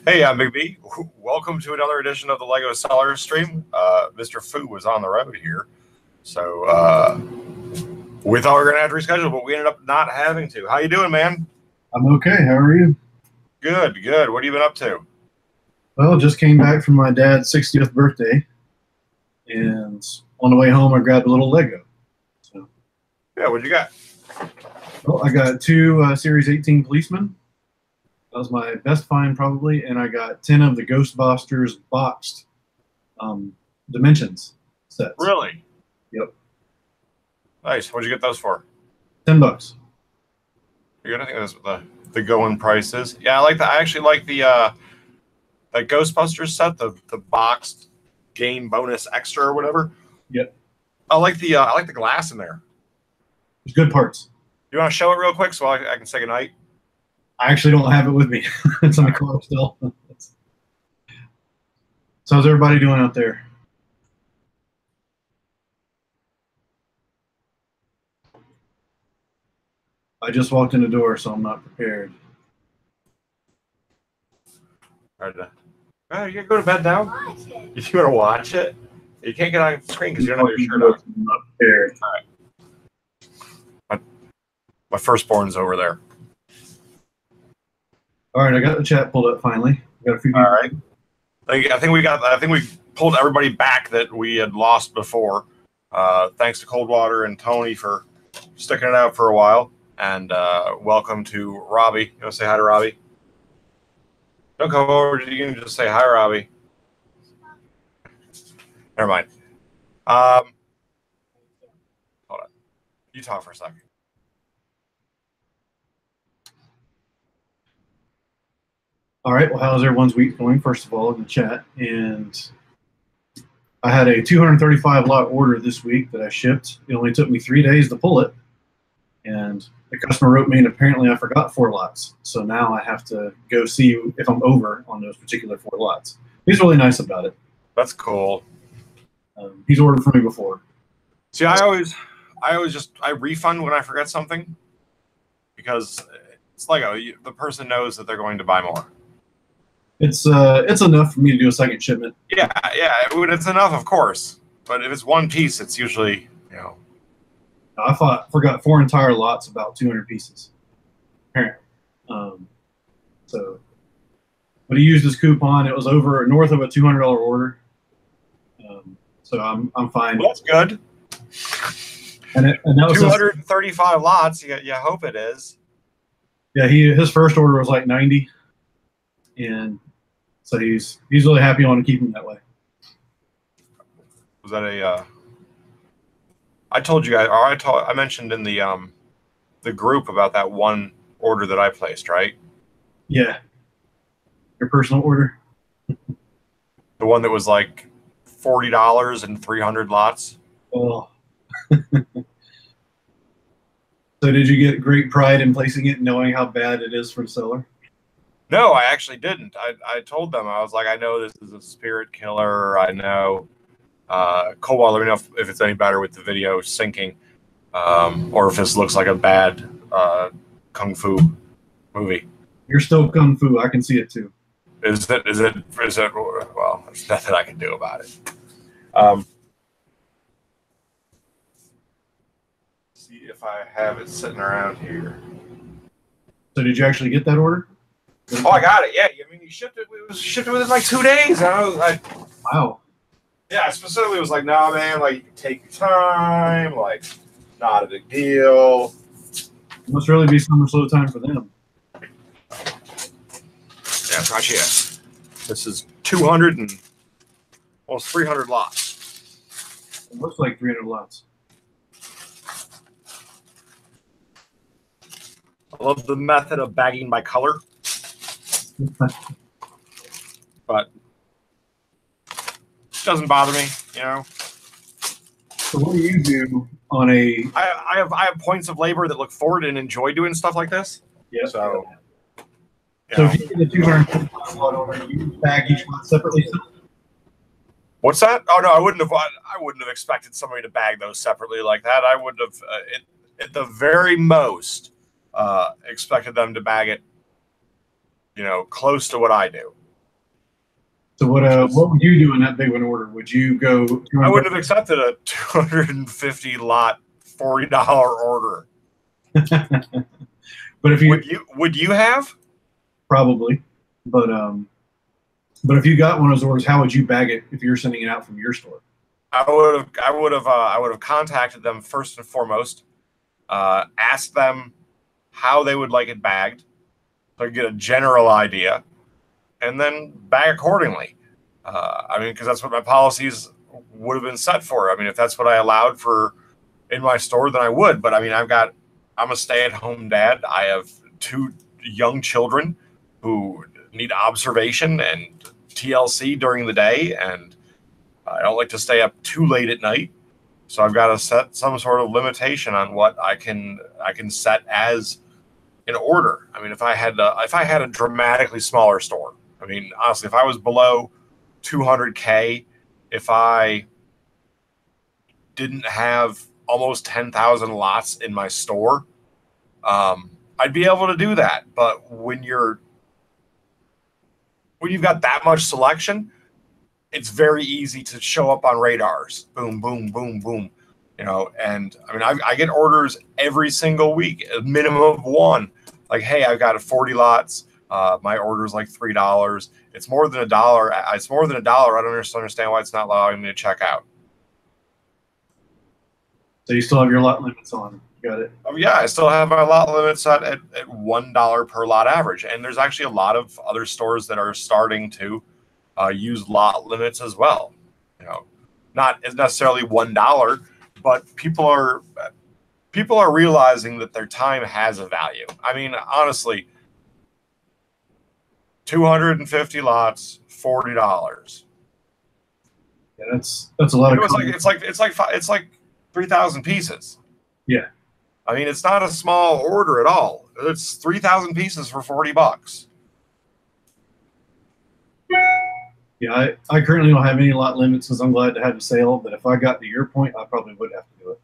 Hey, I'm Big B. Welcome to another edition of the Lego Seller Stream. Mr. Fu was on the road here, so we thought we were going to have to reschedule, but we ended up not having to. How you doing, man? I'm okay. How are you? Good, good. What have you been up to? Well, just came back from my dad's 60th birthday, and on the way home, I grabbed a little Lego. So, Yeah, what'd you got? well, I got two Series 18 policemen. That was my best find, probably, and I got 10 of the Ghostbusters boxed Dimensions sets. Really? Yep. Nice. What'd you get those for? $10. You're gonna think that's what the going price is. Yeah, I actually like the Ghostbusters set, the boxed game bonus extra or whatever. Yep. I like the glass in there. There's good parts. You want to show it real quick so I can say goodnight? I actually don't have it with me. It's in the car still. So how's everybody doing out there? I just walked in the door, so I'm not prepared. Right. You gotta go to bed now? If you want to watch it, you can't get on screen because you don't have your shirt on. I'm not prepared. All right. My firstborn's over there. All right, I got the chat pulled up finally. Got a few. All right. I think we pulled everybody back that we had lost before. Thanks to Coldwater and Tony for sticking it out for a while. And welcome to Robbie. You want to say hi to Robbie? Don't come over. You can just say hi, Robbie. Never mind. Hold on. You talk for a second. All right. Well, how's everyone's week going? First of all, in the chat, and I had a 235 lot order this week that I shipped. It only took me 3 days to pull it, and the customer wrote me, and apparently I forgot 4 lots. So now I have to go see if I'm over on those particular 4 lots. He's really nice about it. That's cool. He's ordered for me before. See, I always refund when I forget something because it's like the person knows that they're going to buy more. It's enough for me to do a second shipment. Yeah, it's enough, of course. But if it's one piece, it's usually, I forgot 4 entire lots, about 200 pieces. Apparently. But he used his coupon. It was over north of a $200 order. So I'm fine. Well, that's good. And that was 235 lots. You hope it is. Yeah, his first order was like 90, and so he's really happy. I want to keep him that way. Was that a? I told you guys, or I mentioned in the group about that one order that I placed, right? Yeah. Your personal order. The one that was like $40 and 300 lots. Oh. So did you get great pride in placing it, knowing how bad it is for the seller? No, I actually didn't. I told them, I was like, I know this is a spirit killer. I know. Coldwater, let me know if it's any better with the video syncing, or if this looks like a bad kung fu movie. You're still kung fu. I can see it too. Is it? Well, there's nothing I can do about it. See if I have it sitting around here. So did you actually get that order? Oh, I got it. Yeah, I mean, you shipped it. It was shipped within like 2 days. Wow. Yeah, specifically, it was like, nah, man, like, you can take your time, like, not a big deal. It must really be summer slow time for them. Yeah, gotcha. This is 200 and almost 300 lots. It looks like 300 lots. I love the method of bagging by color. But it doesn't bother me, So what do you do on a... I have points of labor that look forward and enjoy doing stuff like this. Yeah. So if you get a 235 lot order, you bag each lot separately? What's that? Oh no, I wouldn't have expected somebody to bag those separately like that. I would have, at the very most, expected them to bag it, close to what I do. So what would you do in that big of an order? Would you go? I would have accepted a 250 lot $40 order. But if you would you have? Probably, but if you got one of those orders, how would you bag it if you're sending it out from your store? I would have contacted them first and foremost, asked them how they would like it bagged, so I get a general idea, and then bag accordingly. I mean, because that's what my policies would have been set for. I mean, if that's what I allowed for in my store, then I would. But I mean, I'm a stay-at-home dad. I have 2 young children who need observation and TLC during the day, and I don't like to stay up too late at night. So I've got to set some sort of limitation on what I can set as an order. I mean, if I had a dramatically smaller store, I mean, honestly, if I was below 200K, if I didn't have almost 10,000 lots in my store, I'd be able to do that. But when you've got that much selection, it's very easy to show up on radars. Boom, boom, boom, boom. You know, and I mean, I get orders every single week, a minimum of 1. Like, hey, I've got 40 lots. My order is like $3. It's more than $1. It's more than $1. I don't understand why it's not allowing me to check out. So you still have your lot limits on. Got it. Yeah, I still have my lot limits set at $1 per lot average. And there's actually a lot of other stores that are starting to use lot limits as well. You know, not necessarily $1, but people are realizing that their time has a value. I mean, honestly, 250 lots, $40. Yeah, that's a lot of. It's like 3,000 pieces. Yeah. I mean, it's not a small order at all. It's 3,000 pieces for $40. Yeah, I currently don't have any lot limits because I'm glad to have a sale. But if I got to your point, I probably would have to do it.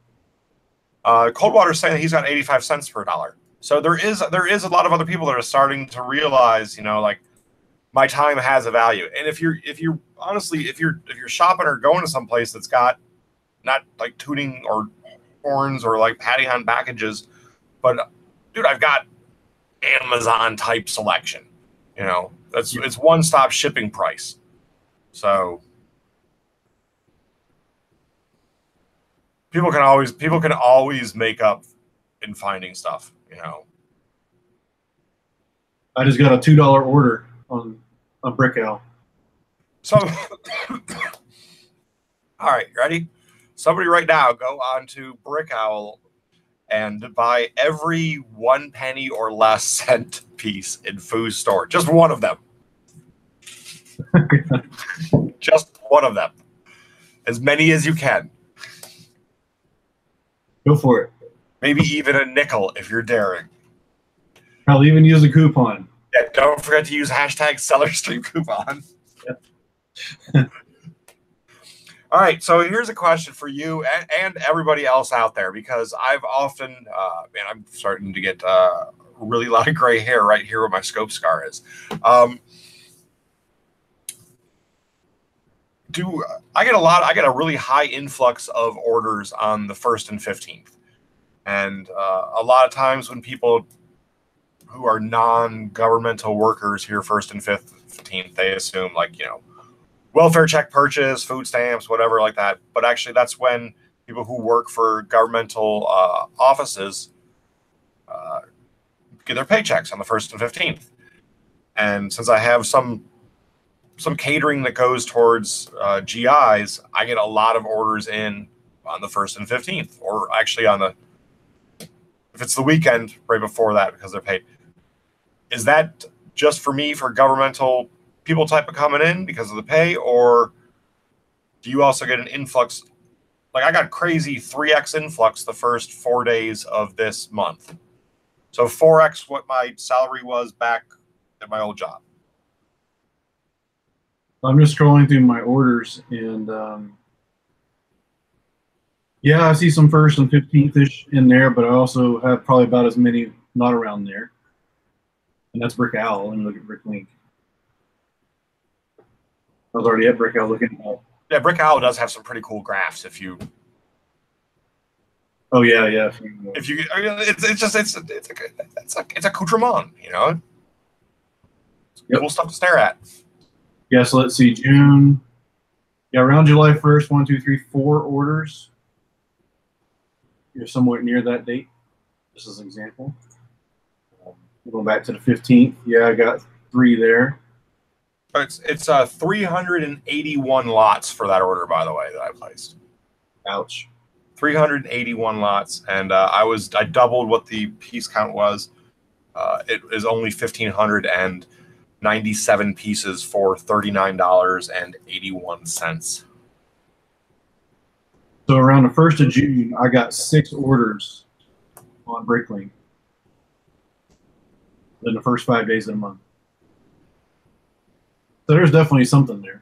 Coldwater's saying that he's got 85 cents per dollar. So there is a lot of other people that are starting to realize, you know, like, my time has a value. And if you're shopping or going to some place that's got not like tuning or horns or like patting on packages, but dude, I've got Amazon type selection. You know, it's one-stop shipping price. So people can always make up in finding stuff, you know. I just got a $2 order on Brick Owl. So, all right, ready? Somebody right now go on to Brick Owl and buy every 1 penny or less cent piece in Foo's store. Just one of them. Just one of them. As many as you can. Go for it. Maybe even a nickel if you're daring. I'll even use a coupon. Yeah, don't forget to use #SellerStream coupon. Yep. All right, so here's a question for you and everybody else out there, because I've often, and I'm starting to get a really lot of gray hair right here where my scope scar is. I get a really high influx of orders on the 1st and 15th. And a lot of times when people who are non-governmental workers hear 1st and 15th, they assume, like, you know, welfare check purchase, food stamps, whatever like that. But actually, that's when people who work for governmental offices get their paychecks on the 1st and 15th. And since I have some catering that goes towards GIs, I get a lot of orders in on the 1st and 15th, or actually if it's the weekend right before that, because they're paid. Is that just for me, for governmental people type of coming in because of the pay, or do you also get an influx? Like, I got crazy 3x influx the first 4 days of this month. So 4x what my salary was back at my old job. I'm just scrolling through my orders, and yeah, I see some 1st and 15th-ish in there, but I also have probably about as many not around there. And that's Brick Owl. Let me look at Brick Link. I was already at Brick Owl looking at that. Yeah, Brick Owl does have some pretty cool graphs. If you, Oh yeah, yeah. if you, I mean, it's accoutrement, you know. Yep. Cool stuff to stare at. Yeah, so let's see, June. Yeah, around July 1st, 1, 2, 3, 4 orders. You're somewhere near that date, just as an example. Going back to the 15th, yeah, I got 3 there. It's 381 lots for that order, by the way, that I placed. Ouch. 381 lots, and I doubled what the piece count was. It is only 1,597 pieces for $39.81. So around the 1st of June, I got 6 orders on Bricklink in the first 5 days of the month. So there's definitely something there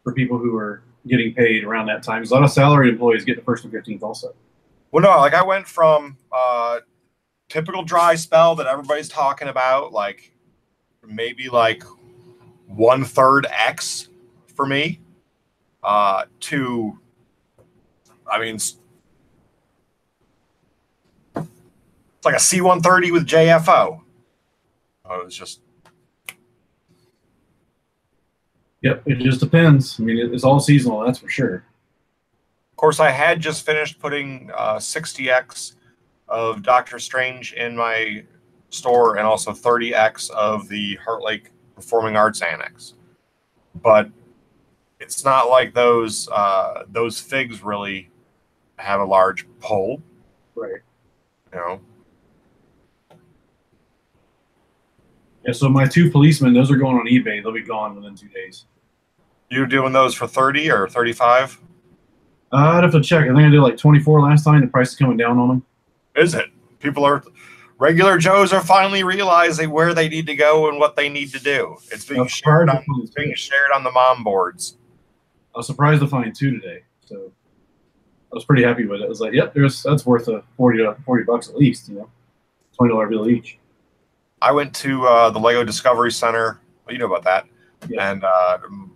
for people who are getting paid around that time. Because a lot of salaried employees get the 1st and 15th also. Well, no, like I went from typical dry spell that everybody's talking about, like maybe like 1/3 X for me, to, I mean, it's like a C-130 with JFO. Oh, it was just. Yep, it just depends. I mean, it's all seasonal, that's for sure. Of course, I had just finished putting 60X of Doctor Strange in my store and also 30X of the Heart Lake Performing Arts Annex. But it's not like those figs really have a large pull. Right. You know? Yeah, so my 2 policemen, those are going on eBay. They'll be gone within 2 days. You doing those for 30 or 35? I'd have to check. I think I did like 24 last time. The price is coming down on them. Is it? Regular Joes are finally realizing where they need to go and what they need to do. It's being shared on the mom boards. I was surprised to find 2 today, so I was pretty happy with it. I was like, "Yep, that's worth a $40 at least, you know, $20 bill each." I went to the Lego Discovery Center. Well, you know about that. Yeah. And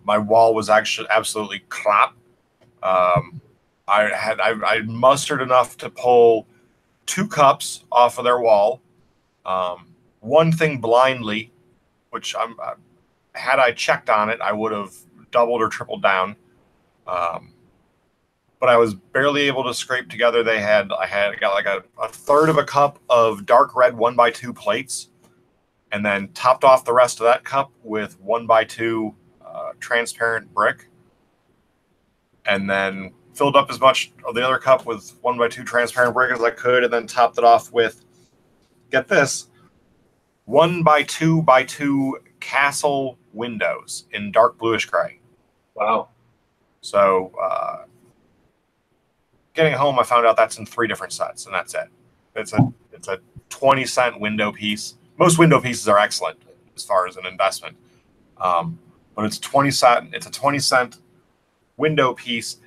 my wall was actually absolutely crap. I mustered enough to pull 2 cups off of their wall. One thing blindly, which had I checked on it, I would have doubled or tripled down. But I was barely able to scrape together. I got like a third of a cup of dark red 1x2 plates, and then topped off the rest of that cup with 1x2 transparent brick, and then filled up as much of the other cup with 1x2 transparent brick as I could, and then topped it off with, get this, 1x2x2 castle windows in dark bluish gray. Wow. So getting home, I found out that's in 3 different sets, and that's it. It's a 20-cent window piece. Most window pieces are excellent as far as an investment, but it's 20 cent. It's a 20-cent window piece.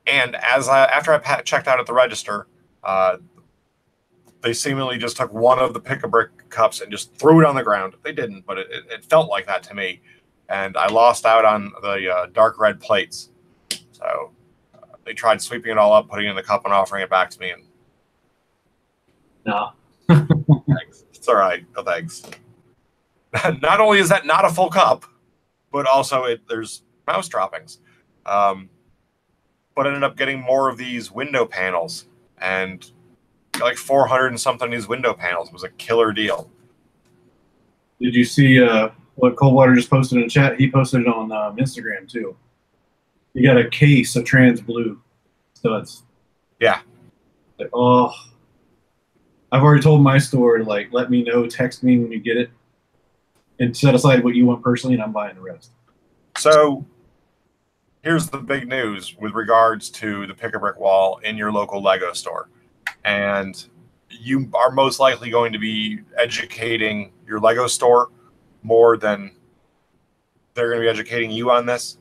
And after I checked out at the register, they seemingly just took one of the Pick-a-Brick cups and just threw it on the ground. They didn't, but it felt like that to me. And I lost out on the dark red plates. So they tried sweeping it all up, putting it in the cup, and offering it back to me. And no. Thanks. It's all right. No thanks. Not only is that not a full cup, but also there's mouse droppings. But I ended up getting more of these window panels, and like 400 and something of these window panels. It was a killer deal. Did you see what Coldwater just posted in the chat? He posted it on Instagram too. You got a case of trans blue studs. Yeah. Like, oh, I've already told my store to like let me know, text me when you get it, and set aside what you want personally, and I'm buying the rest. So here's the big news with regards to the Pick-a-Brick wall in your local Lego store. And you are most likely going to be educating your Lego store more than they're going to be educating you on this.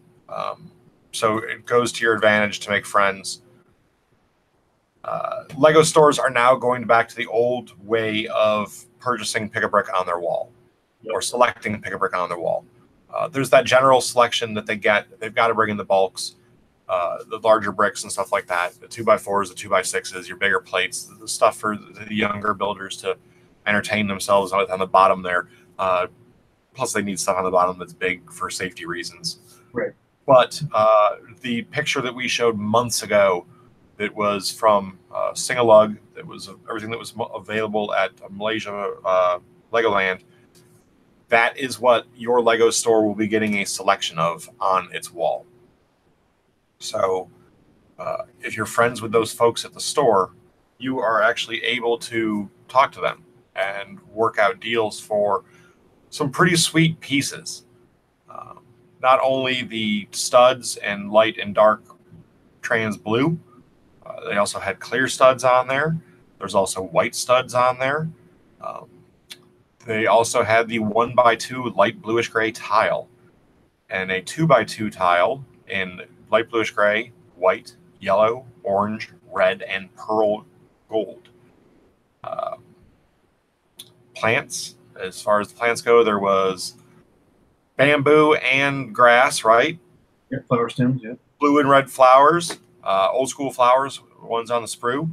So it goes to your advantage to make friends. Lego stores are now going back to the old way of purchasing Pick-a-Brick on their wall, or selecting Pick-a-Brick on their wall. there's that general selection that they've got to bring in the bulks, the larger bricks and stuff like that, the 2x4s, the 2x6s, your bigger plates, the stuff for the younger builders to entertain themselves on the bottom there. Plus, they need stuff on the bottom that's big for safety reasons. Right. But the picture that we showed months ago, that was from Singalug, that was everything that was available at Malaysia Legoland. That is what your Lego store will be getting a selection of on its wall. So if you're friends with those folks at the store, you are actually able to talk to them and work out deals for some pretty sweet pieces. Not only the studs and light and dark trans blue, they also had clear studs on there. There's also white studs on there. They also had the 1x2 light bluish gray tile and a 2x2 tile in light bluish gray, white, yellow, orange, red, and pearl gold. Plants, as far as the plants go, there was bamboo and grass, right? Yeah, flower stems, yeah. Blue and red flowers, old school flowers, ones on the sprue.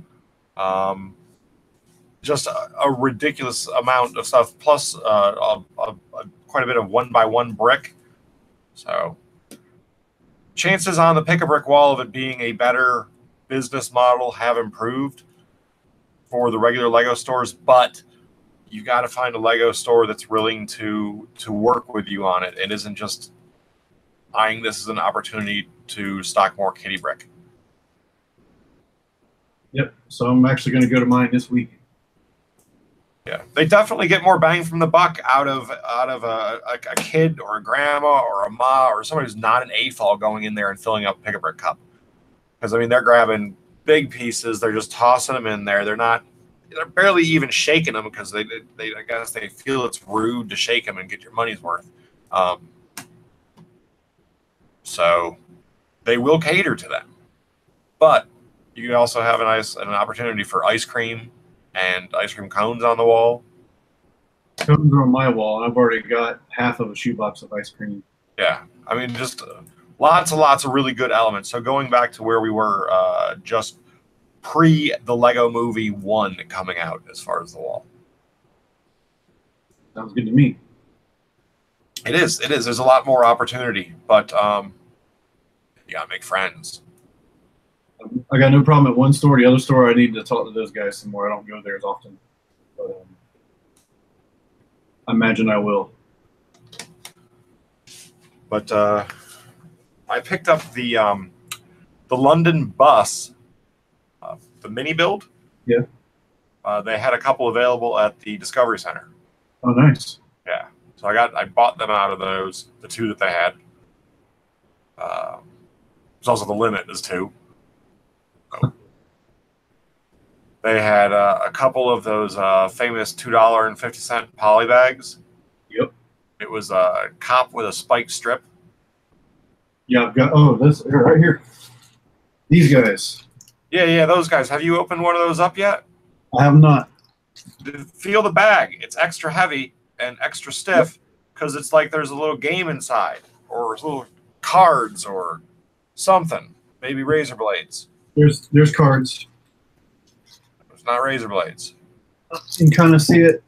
Just a ridiculous amount of stuff, plus quite a bit of 1x1 brick. So chances on the pick-a-brick wall of it being a better business model have improved for the regular Lego stores, but you got to find a Lego store that's willing to work with you on it. It isn't just eyeing this as an opportunity to stock more kitty brick. Yep. So I'm actually going to go to mine this week. Yeah, they definitely get more bang from the buck out of a kid or a grandma or a ma or somebody who's not an AFOL going in there and filling up a pick-a-brick cup. Because I mean, they're grabbing big pieces, they're just tossing them in there. They're barely even shaking them because they I guess they feel it's rude to shake them and get your money's worth. So they will cater to them, but you also have an opportunity for ice cream and ice cream cones on the wall. Cones are on my wall, and I've already got half of a shoebox of ice cream. Yeah, I mean, just lots and lots of really good elements. So going back to where we were just pre the Lego Movie 1 coming out as far as the wall. Sounds good to me. It is. There's a lot more opportunity, but you gotta make friends. I got no problem at one store. The other store, I need to talk to those guys some more. I don't go there as often, but I imagine I will. But I picked up the London bus, the mini build. Yeah. They had a couple available at the Discovery Center. Oh, nice. Yeah. So I bought them out of those, the two that they had. There's also the limit is 2. So they had a couple of those famous $2.50 poly bags. Yep. It was a cop with a spiked strip. Yeah, I've got, this right here. These guys. Yeah, those guys. Have you opened one of those up yet? I have not. Feel the bag. It's extra heavy and extra stiff because it's like there's a little game inside or little cards or something. Maybe razor blades. There's cards. It's not razor blades. You can kind of see it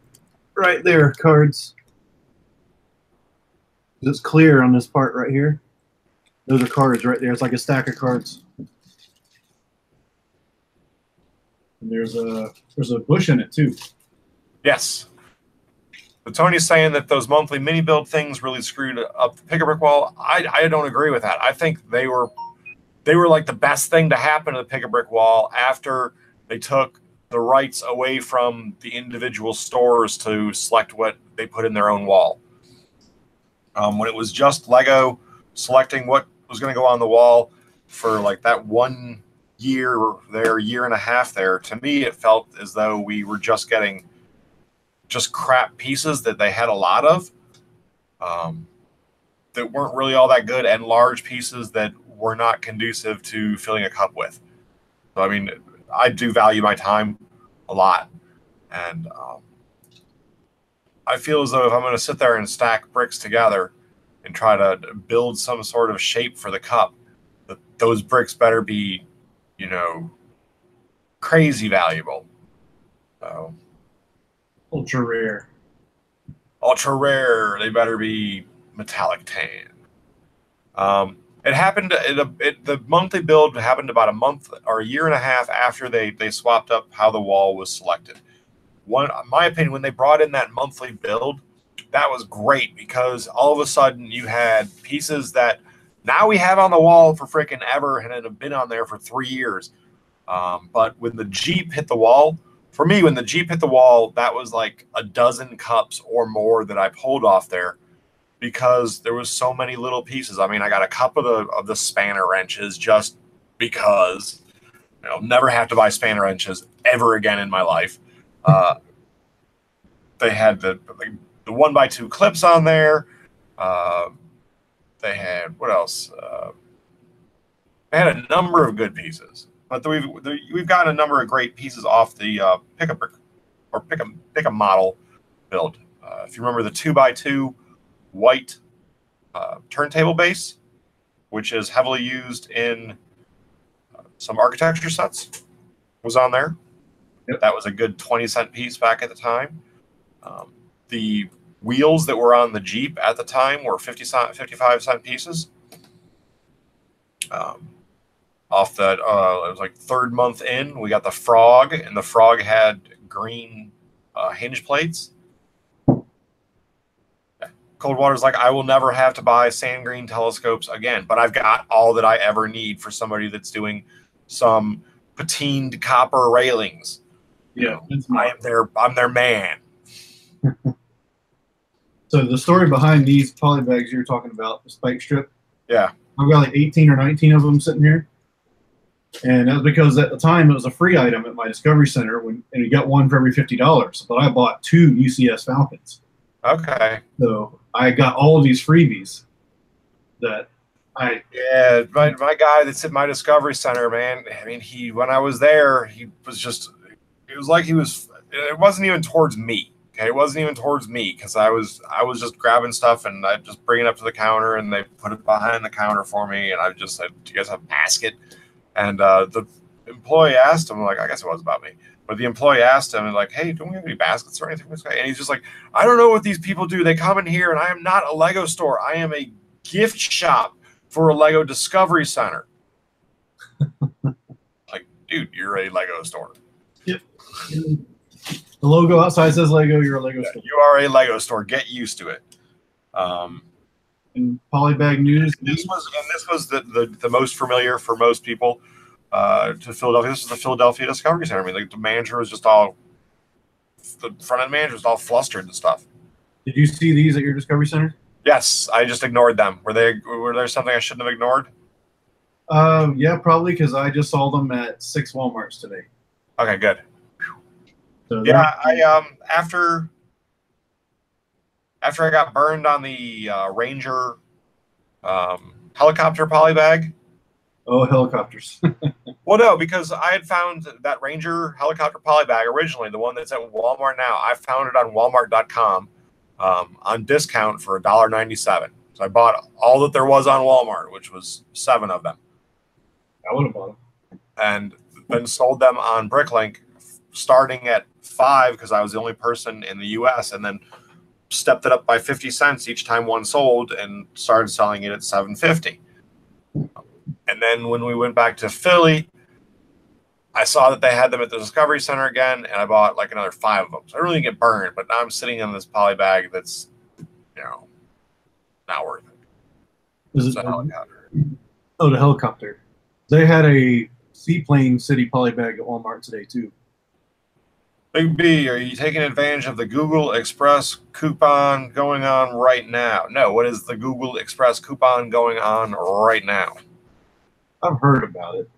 right there, cards. It's clear on this part right here. Those are cards right there. It's like a stack of cards. And there's a bush in it too. Yes. But Tony's saying that those monthly mini build things really screwed up the pick-a-brick wall. I don't agree with that. I think they were like the best thing to happen to the pick-a-brick wall after they took the rights away from the individual stores to select what they put in their own wall. When it was just Lego selecting what was going to go on the wall for like that 1 year there, year and a half there, to me it felt as though we were just getting just crap pieces that they had a lot of that weren't really all that good, and large pieces that were not conducive to filling a cup with. So I mean, I do value my time a lot, and I feel as though if I'm going to sit there and stack bricks together, and try to build some sort of shape for the cup, those bricks better be, crazy valuable. So, Ultra rare. ultra rare. They better be metallic tan. It happened. The monthly build happened about a month or a year and a half after they swapped up how the wall was selected. In my opinion, when they brought in that monthly build, that was great because all of a sudden you had pieces that now we have on the wall for freaking ever and have been on there for 3 years. But when the Jeep hit the wall, for me, when the Jeep hit the wall, that was like a dozen cups or more that I pulled off there because there was so many little pieces. I mean, I got a cup of the spanner wrenches just because I'll never have to buy spanner wrenches ever again in my life. They had the 1x2 clips on there. They had what else? They had a number of good pieces, but we've gotten a number of great pieces off the pick a model build. If you remember the 2x2 white turntable base, which is heavily used in some architecture sets, was on there. Yep. That was a good 20-cent piece back at the time. The wheels that were on the Jeep at the time were 55-cent pieces. Off that, it was like 3rd month in, we got the Frog, and the Frog had green hinge plates. Coldwater's like, I will never have to buy sand green telescopes again, but I've got all that I ever need for somebody that's doing some patined copper railings. Yeah, I'm their man. So the story behind these poly bags you're talking about, the spike strip. Yeah. I've got like 18 or 19 of them sitting here. And that was because at the time it was a free item at my Discovery Center, and you got one for every $50. But I bought 2 UCS Falcons. Okay. So I got all of these freebies that my guy that's at my Discovery Center, man. I mean, when I was there, it wasn't even towards me. Okay, it wasn't even towards me because I was just grabbing stuff and I just bring it up to the counter and they put it behind the counter for me and I just said, "Do you guys have a basket?" And the employee asked him, like, I guess it was about me, but the employee asked him, and like, "Hey, don't we have any baskets or anything?" And he's just like, "I don't know what these people do. They come in here and I am not a Lego store. I am a gift shop for a Lego Discovery Center." Like, dude, you're a Lego store. Yep. The logo outside says Lego. You're a Lego store. You are a Lego store. Get used to it. And Polybag News. This was the most familiar for most people to Philadelphia. This is the Philadelphia Discovery Center. I mean, like, the manager was just the front end manager was all flustered and stuff. Did you see these at your Discovery Center? Yes, I just ignored them. Were there something I shouldn't have ignored? Yeah, probably because I just saw them at 6 Walmarts today. Okay, good. So yeah, I after I got burned on the Ranger helicopter polybag. Oh, helicopters. Well, no, because I had found that Ranger helicopter polybag originally, the one that's at Walmart now. I found it on Walmart.com on discount for $1.97. So I bought all that there was on Walmart, which was 7 of them. I would have bought them. And then sold them on Bricklink, starting at 5 because I was the only person in the U.S. and then stepped it up by 50 cents each time one sold and started selling it at $7.50. And then when we went back to Philly, I saw that they had them at the Discovery Center again, and I bought like another 5 of them. So I really didn't get burned, but now I'm sitting in this poly bag that's, not worth it. Is it a helicopter? Oh, the helicopter. They had a seaplane city poly bag at Walmart today too. Big B, are you taking advantage of the Google Express coupon going on right now? No, what is the Google Express coupon going on right now? I've heard about it.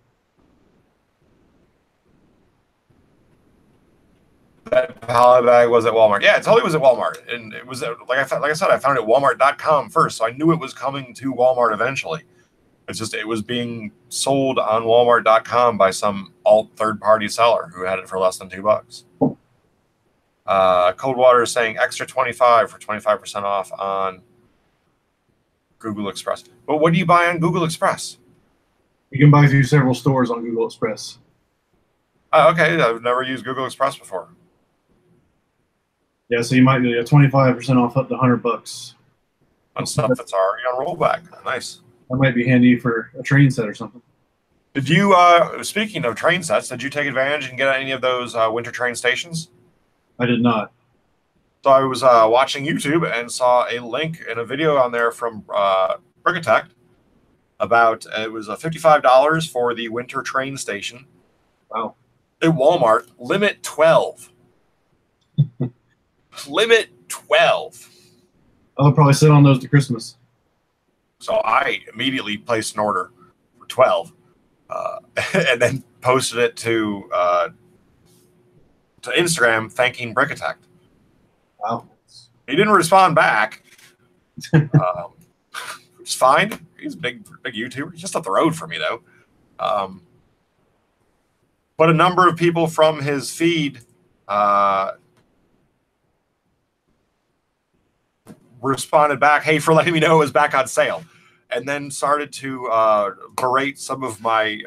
That poly bag was at Walmart. Yeah, it totally was at Walmart. And it was, like I said, I found it at Walmart.com first, so I knew it was coming to Walmart eventually. It's just, it was being sold on Walmart.com by some alt third-party seller who had it for less than $2. Coldwater is saying extra 25 for 25% off on Google Express. But what do you buy on Google Express? You can buy through several stores on Google Express. Okay, I've never used Google Express before. Yeah, so you might get 25% off up to $100 On stuff that's already on rollback. Nice. That might be handy for a train set or something. Did you, speaking of train sets, did you take advantage and get any of those winter train stations? I did not. So I was watching YouTube and saw a link in a video on there from Bricatech about it was $55 for the winter train station. Wow. At Walmart, limit 12. Limit 12. I'll probably sit on those to Christmas. So I immediately placed an order for 12 and then posted it to Instagram thanking Bricatech. Wow. He didn't respond back. Which is fine. He's a big YouTuber. He's just up the road for me, though. But a number of people from his feed responded back, "Hey, for letting me know it was back on sale," and then started to berate some of my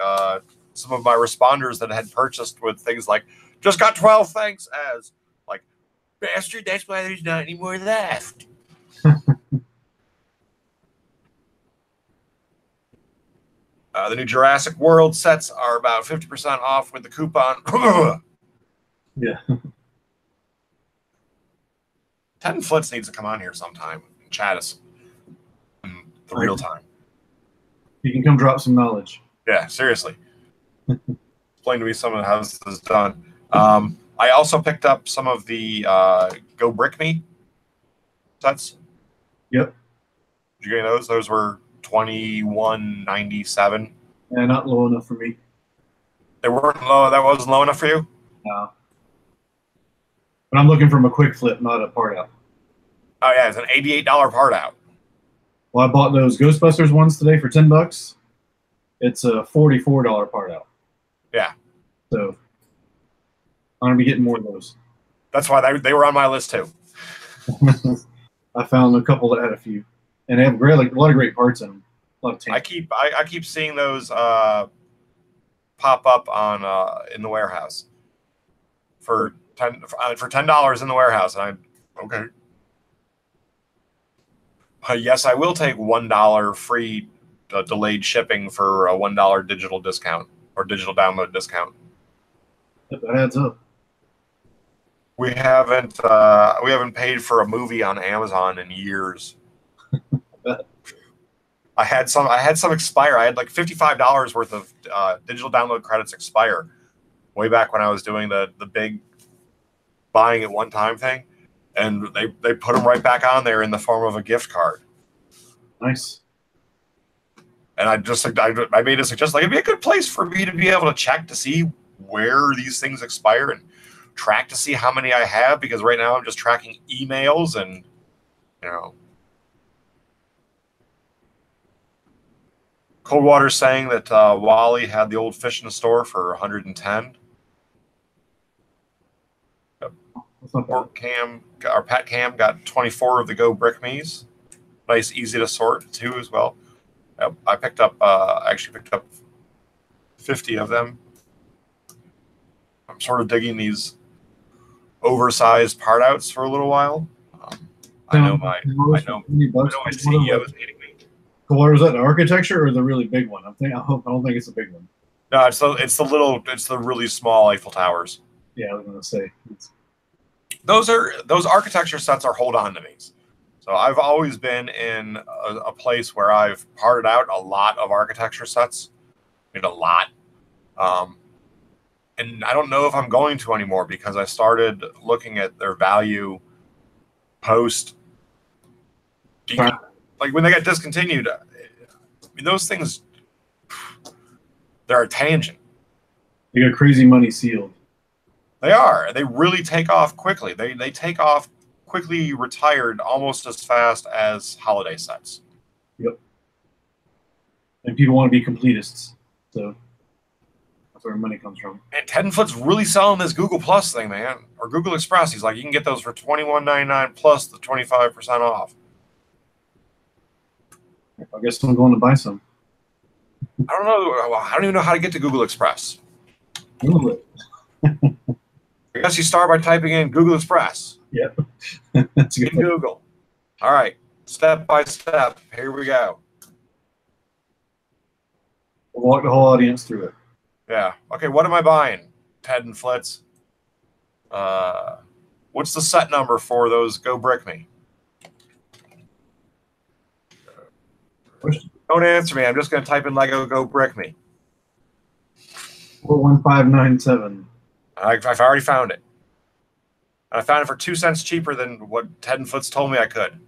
responders that had purchased with things like, "Just got 12, thanks," as like, "Bastard, that's why there's not any more left." The new Jurassic World sets are about 50% off with the coupon. Yeah. 10 Flits needs to come on here sometime and chat us in the real time. You can come drop some knowledge. Yeah, seriously. Explain to me some of how this is done. I also picked up some of the Go Brick Me sets. Yep. Did you get those? Those were $21.97. Yeah, not low enough for me. They weren't low. That wasn't low enough for you? No. But I'm looking from a quick flip, not a part out. Oh yeah, it's an $88 part out. Well, I bought those Ghostbusters ones today for $10. It's a $44 part out. Yeah. So I'm gonna be getting more of those. That's why they were on my list too. I found a couple that had a few, and they have great, like a lot of great parts in them. A lot of I keep seeing those pop up on in the warehouse for $10 in the warehouse, and okay. Yes, I will take $1 free delayed shipping for a $1 digital discount or digital download discount. That adds up. We haven't paid for a movie on Amazon in years. I had some expire. I had like $55 worth of digital download credits expire way back when I was doing the big buying at one time thing, and they put them right back on there in the form of a gift card. Nice. And I made a suggestion, like, it'd be a good place for me to be able to check to see where these things expire and track to see how many I have, because right now I'm just tracking emails and, you know. Coldwater's saying that Wally had the old fish in the store for 110. Our Pat Cam got 24 of the Go Brick Me's. Nice, easy to sort too as well. I actually picked up 50 of them. I'm sort of digging these oversized part outs for a little while. I know my CEO is hating me. What was that? The architecture or the really big one? I don't think it's a big one. No, it's the really small Eiffel Towers. Yeah, I was gonna say. Those architecture sets are hold on to me. So I've always been in a place where I've parted out a lot of architecture sets. I mean, a lot. And I don't know if I'm going to anymore, because I started looking at their value post. Like when they got discontinued, I mean, those things, they're a tangent. You got crazy money sealed. They are. They really take off quickly. They take off quickly, retired almost as fast as holiday sets. Yep. And people want to be completists, so that's where money comes from. And Tenfoot's really selling this Google Plus thing, man, or Google Express. He's like, you can get those for $21.99 plus the 25% off. I guess I'm going to buy some. I don't know. I don't even know how to get to Google Express. Google it. I guess you start by typing in Google Express. Yep. That's a good In Google. All right. Step by step. Here we go. We'll walk the whole audience through it. Yeah. Okay. What am I buying? Ted and Flitz. What's the set number for those Go Brick Me? Question. Don't answer me. I'm just going to type in Lego Go Brick Me. 41597. I've already found it. I found it for 2 cents cheaper than what Ted and Flitz told me I could.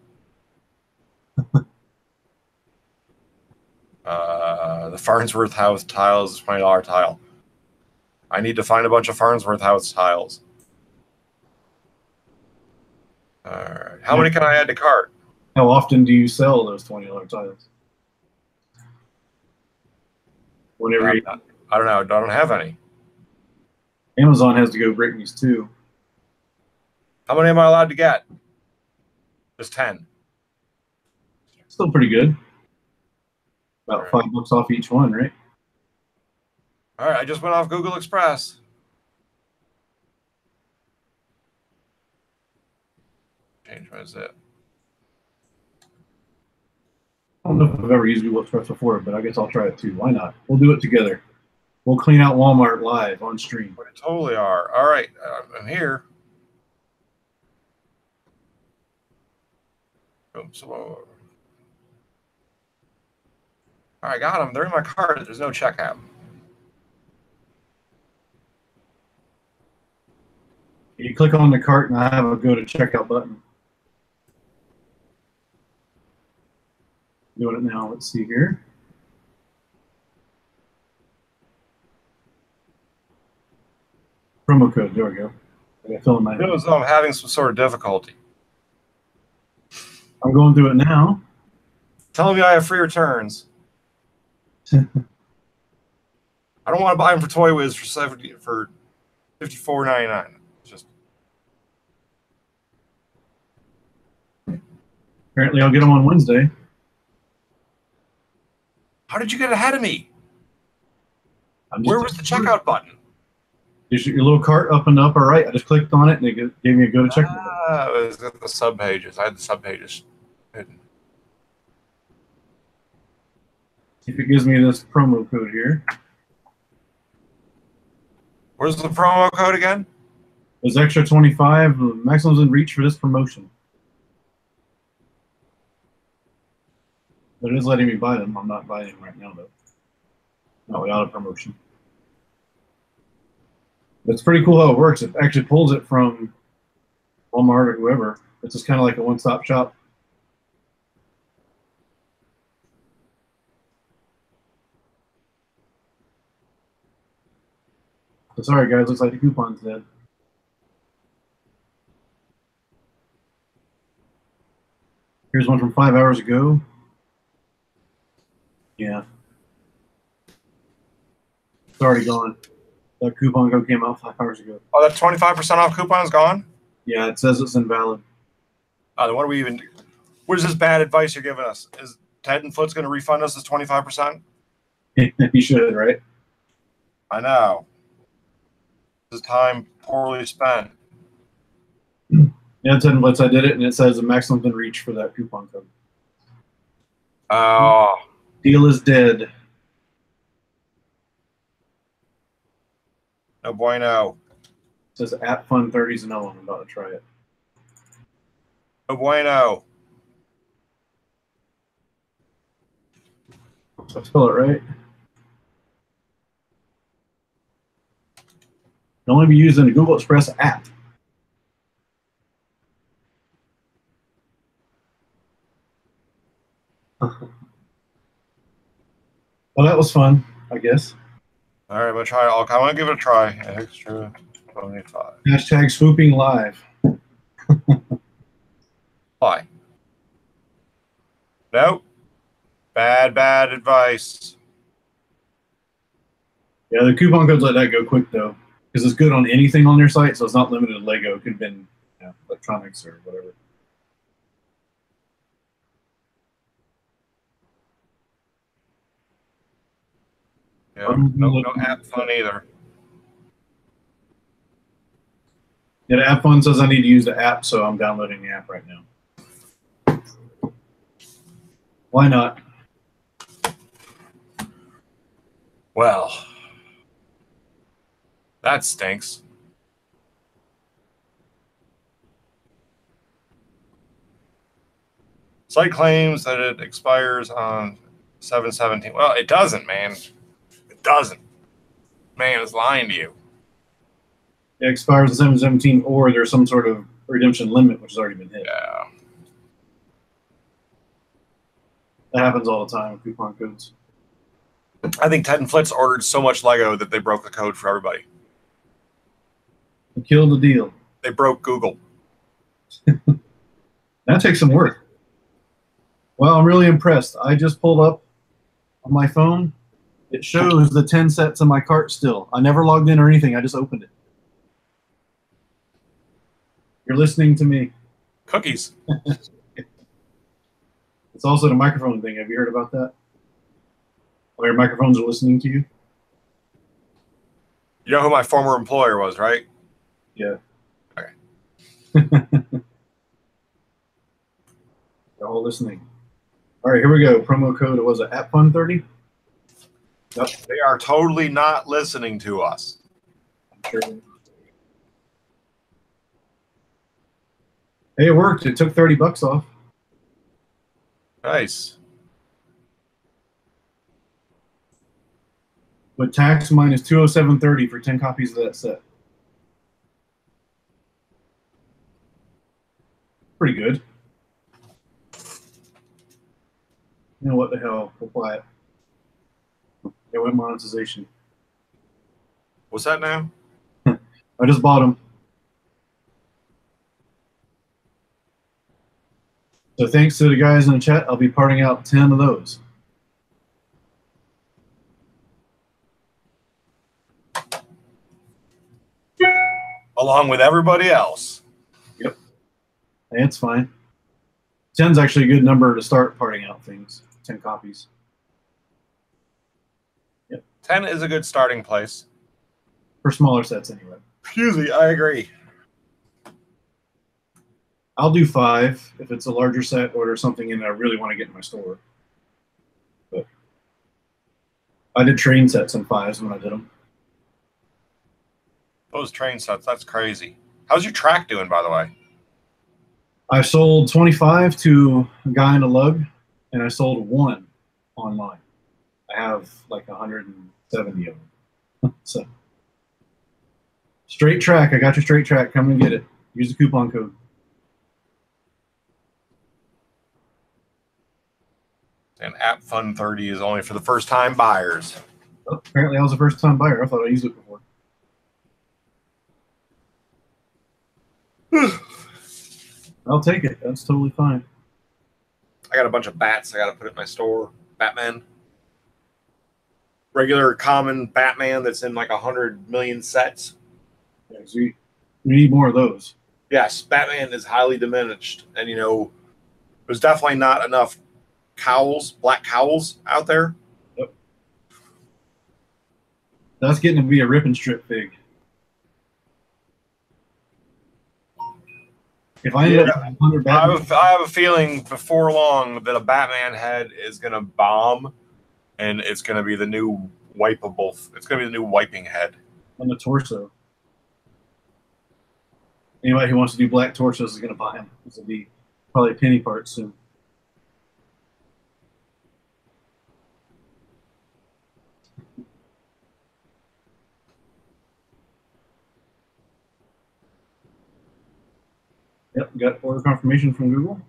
The Farnsworth House tiles is $20 tile. I need to find a bunch of Farnsworth House tiles. All right. How many can I add to cart? How often do you sell those $20 tiles? Whenever you, I don't know. I don't have any. Amazon has to go Brick Me's too. How many am I allowed to get? Just 10. Still pretty good. About $5 off each one, right? All right. I just went off Google Express. Change my zip. I don't know if I've ever used Google Express before, but I guess I'll try it too. Why not? We'll do it together. We'll clean out Walmart live on stream. We totally are. All right. I'm here. Oops. All right. Got them. They're in my cart. There's no checkout. You click on the cart and I have a go to checkout button. Doing it now. Let's see here. Promo code. There we go. I got to fill in my. It was, I'm having some sort of difficulty. I'm going through it now. Telling me I have free returns. I don't want to buy them for Toy Wiz for $54.99. Just Apparently, I'll get them on Wednesday. how did you get ahead of me? Where was the checkout button? Is your little cart up and upper right? I just clicked on it and it gave me a go to checkout. It was at the sub pages. I had the sub pages hidden. If it gives me this promo code here. Where's the promo code again? There's extra 25. Maximum's in reach for this promotion. But it is letting me buy them. I'm not buying them right now, though. Not without a promotion. It's pretty cool how it works. It actually pulls it from Walmart or whoever. It's just kind of like a one-stop shop. So sorry, guys. Looks like the coupon's dead. Here's one from 5 hours ago. Yeah. It's already gone. That coupon code came out 5 hours ago. Oh, that 25% off coupon is gone? Yeah, it says it's invalid. Then what are we even? What is this bad advice you're giving us? Is Ted and Flitz going to refund us this 25%? You should, right? I know. This is time poorly spent. Yeah, Ted and Blitz, I did it, and it says the maximum's in reach for that coupon code. Oh. Deal is dead. No bueno. It says at Fun 30s and I'm about to try it. No bueno. So I spell it right. Can only be used in the Google Express app. Well, that was fun, I guess. All right, I'm going to try. I want to give it a try. Extra 25. Hashtag swooping live. Why? Nope. Bad advice. Yeah, the coupon codes let that go quick, though. Because it's good on anything on their site, so it's not limited to Lego. It could have been electronics or whatever. Yeah, no app fun either. Yeah, the app fund says I need to use the app, so I'm downloading the app right now. Why not? Well, that stinks. Site claims that it expires on 7/17. Well, it doesn't, man. It doesn't. Man is lying to you. It expires in 7/17, or there's some sort of redemption limit which has already been hit. Yeah. That happens all the time with coupon codes. I think Ted and Flitz ordered so much Lego that they broke the code for everybody. They killed the deal. They broke Google. That takes some work. Well, I'm really impressed. I just pulled up on my phone. It shows the 10 sets in my cart still. I never logged in or anything. I just opened it. You're listening to me. Cookies. It's also the microphone thing. Have you heard about that? Where your microphones are listening to you? You know who my former employer was, right? Yeah. Okay. They're all listening. All right, here we go. Promo code, was it AppFun30? Yep. They are totally not listening to us. I'm sure. Hey, it worked. It took $30 off. Nice. With tax, mine is $207.30 for 10 copies of that set. Pretty good. You know what the hell? We'll buy it. It went monetization. What's that now? I just bought them. So thanks to the guys in the chat, I'll be parting out 10 of those. Along with everybody else. Yep. Hey, it's fine. 10's actually a good number to start parting out things. 10 copies. Yep. 10 is a good starting place. For smaller sets, anyway. Excuse me, I agree. I'll do 5 if it's a larger set or there's something in that I really want to get in my store. But I did train sets in 5s when I did them. Those train sets, that's crazy. How's your track doing, by the way? I sold 25 to a guy in a lug, and I sold 1 online. I have like 170 of them. So, straight track. I got your straight track. Come and get it. Use the coupon code. And App Fun 30 is only for the first time buyers. Oh, apparently, I was a first time buyer. I thought I used it before. I'll take it. That's totally fine. I got a bunch of bats I got to put in my store. Batman. Regular, common Batman that's in like 100 million sets. Yeah, so we need more of those. Yes, Batman is highly diminished. And, you know, there's definitely not enough cowls, black cowls out there. Yep. That's getting to be a rip and strip fig. If I ended up with 100 Batman, I have a feeling before long that a Batman head is going to bomb, and it's going to be the new wipeable. It's going to be the new wiping head on the torso. Anybody who wants to do black torsos is going to buy him. This will be probably a penny part soon. Yep, got order confirmation from Google.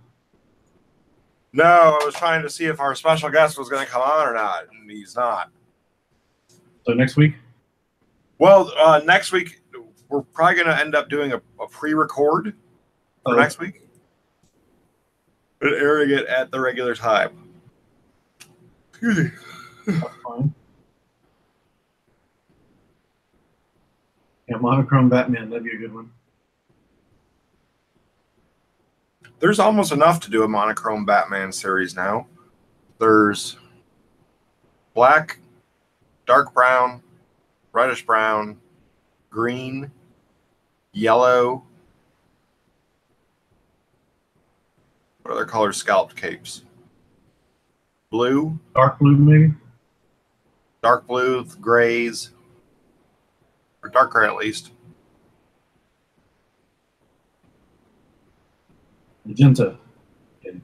No, I was trying to see if our special guest was going to come on or not, and he's not. So next week? Well, next week, we're probably going to end up doing a pre-record for next week. And airing it at the regular time. Excuse me. That's fine. Yeah, monochrome Batman, that'd be a good one. There's almost enough to do a monochrome Batman series now. There's black dark brown, reddish brown, green, yellow. What other colors scalloped capes? Blue, Dark blue, maybe. dark blue, grays, or dark gray at least. Magenta. Okay.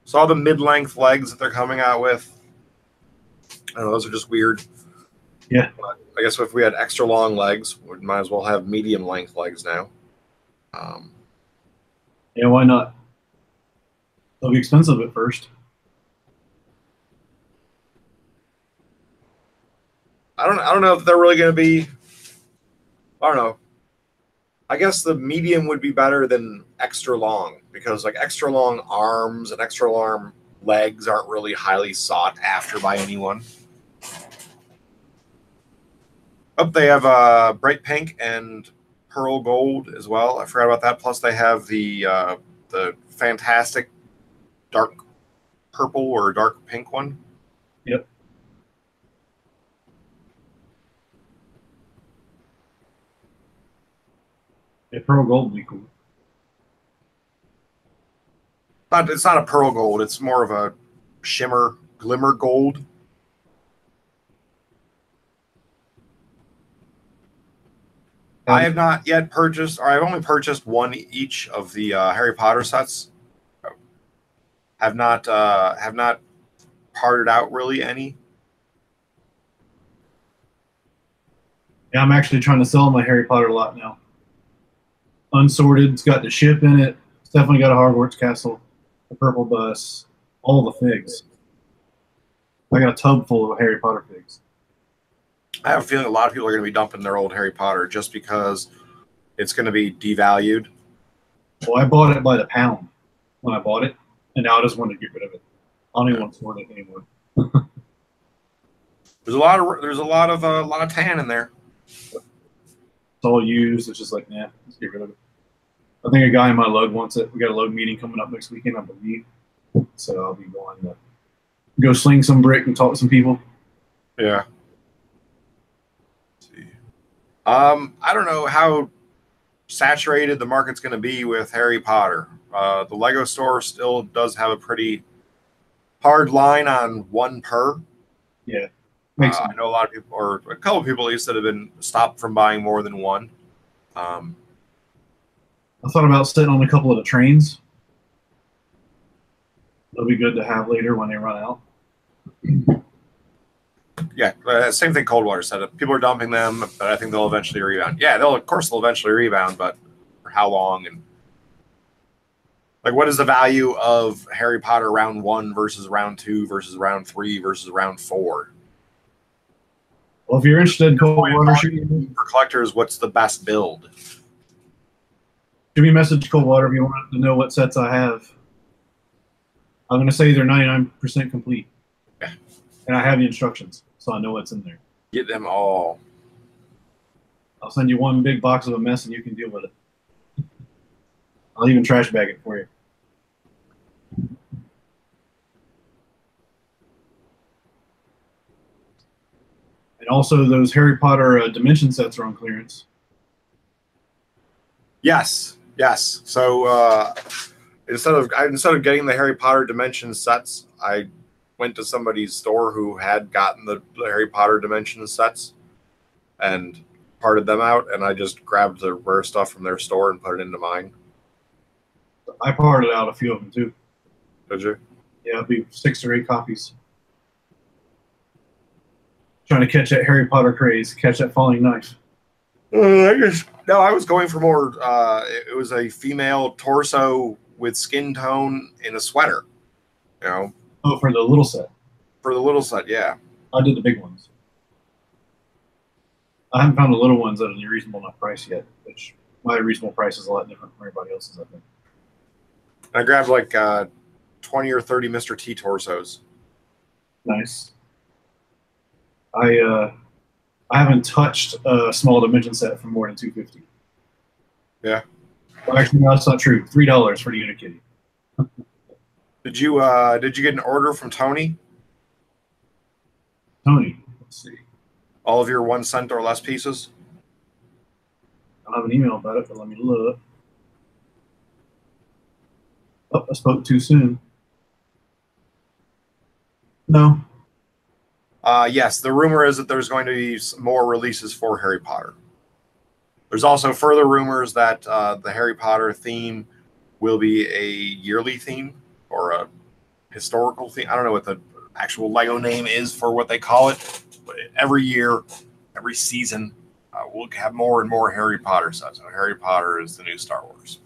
Saw the mid-length legs that they're coming out with. I don't know, those are just weird. Yeah. But I guess if we had extra long legs, we might as well have medium length legs now. Yeah, why not? They'll be expensive at first. I don't know if they're really going to be. I don't know. I guess the medium would be better than extra long because like extra long arms and extra long legs aren't really highly sought after by anyone. Oh, they have bright pink and pearl gold as well. I forgot about that. Plus, they have the fantastic dark purple or dark pink one. Yep. Yeah, pearl gold would be cool. It's not a pearl gold. It's more of a shimmer, glimmer gold. I have not yet purchased, or I've only purchased one each of the Harry Potter sets. Have not parted out really any. Yeah, I'm actually trying to sell my Harry Potter lot now. Unsorted. It's got the ship in it. It's definitely got a Hogwarts castle, a purple bus, all the figs. I got a tub full of Harry Potter figs. I have a feeling a lot of people are going to be dumping their old Harry Potter just because it's going to be devalued. Well, I bought it by the pound when I bought it, and now I just want to get rid of it. I don't even want to sort it anymore. There's a lot of tan in there. It's all used. It's just like, nah, let's get rid of it. I think a guy in my lug wants it. We got a lug meeting coming up next weekend, I believe. So I'll be going to go sling some brick and talk to some people. Yeah. Let's see. I don't know how saturated the market's going to be with Harry Potter. The Lego store still does have a pretty hard line on one per. Yeah. I know a lot of people, or a couple of people at least, that have been stopped from buying more than one. I thought about sitting on a couple of the trains. They'll be good to have later when they run out. Yeah, same thing Coldwater said. People are dumping them, but I think they'll eventually rebound. Yeah, they'll eventually rebound, but for how long? And like, what is the value of Harry Potter round 1 versus round 2 versus round 3 versus round 4? Well, if you're interested in Coldwater, for collectors, what's the best build? Shoot me a message, Coldwater, if you want to know what sets I have. I'm going to say they're 99% complete. Yeah. And I have the instructions, so I know what's in there. Get them all. I'll send you one big box of a mess and you can deal with it. I'll even trash bag it for you. And also, those Harry Potter Dimension sets are on clearance. Yes. So instead of getting the Harry Potter Dimension sets, I went to somebody's store who had gotten the Harry Potter Dimension sets and parted them out, and I just grabbed the rare stuff from their store and put it into mine. I parted out a few of them too. Did you? Yeah, it'll be 6 or 8 copies. Trying to catch that Harry Potter craze, catch that falling knife. I was going for more. It was a female torso with skin tone in a sweater. You know. Oh, for the little set. For the little set, yeah. I did the big ones. I haven't found the little ones at a reasonable enough price yet, which my reasonable price is a lot different from everybody else's, I think. I grabbed like 20 or 30 Mr. T torsos. Nice. I haven't touched a small dimension set for more than $250. Yeah. Well, actually, no, that's not true. $3 for the Unikitty. Did you get an order from Tony? Tony, let's see. All of your 1 cent or less pieces? I don't have an email about it, but let me look. Oh, I spoke too soon. No. Yes, the rumor is that there's going to be more releases for Harry Potter. There's also further rumors that the Harry Potter theme will be a yearly theme or a historical theme. I don't know what the actual Lego name is for what they call it, but every year, every season, we'll have more and more Harry Potter stuff. So Harry Potter is the new Star Wars.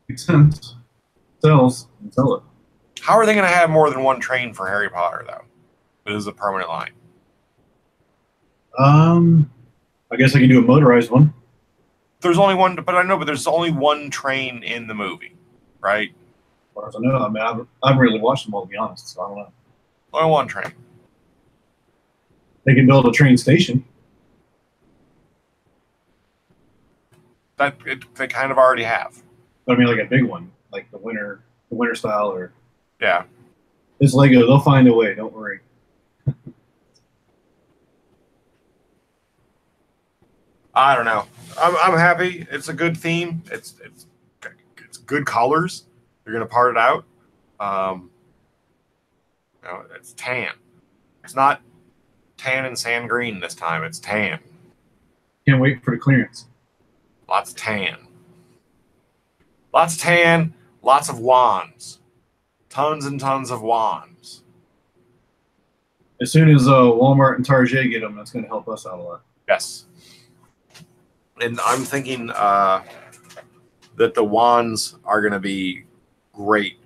Makes sense. Sells and sell it. How are they going to have more than one train for Harry Potter, though? It is a permanent line. I guess I can do a motorized one. There's only one, but I know, but there's only one train in the movie, right? As far as I know, I mean, I haven't really watched them all, to be honest, so I don't know. Only one train. They can build a train station. They kind of already have. But I mean, like a big one, like the winter style, or Yeah. it's Lego. They'll find a way. Don't worry. I don't know. I'm happy. It's a good theme. It's good colors. You're gonna part it out. It's tan. It's not tan and sand green this time. It's tan. Can't wait for the clearance. Lots of tan. Lots of tan. Lots of wands. Tons and tons of wands. As soon as Walmart and Target get them, that's going to help us out a lot. Yes. And I'm thinking that the wands are going to be great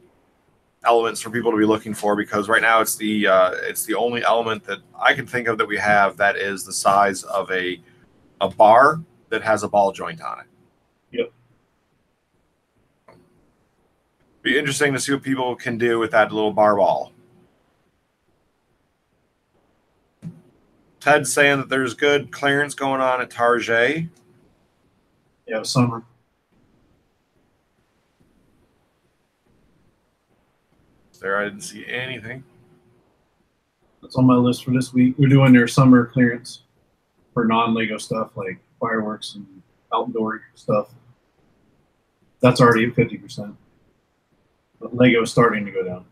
elements for people to be looking for, because right now it's the only element that I can think of that we have that is the size of a bar that has a ball joint on it. Yep. Be interesting to see what people can do with that little bar ball. Ted's saying that there's good clearance going on at Target. Yeah, summer. There, I didn't see anything. That's on my list for this week. We're doing their summer clearance for non-Lego stuff like fireworks and outdoor stuff. That's already at 50%. But Lego is starting to go down.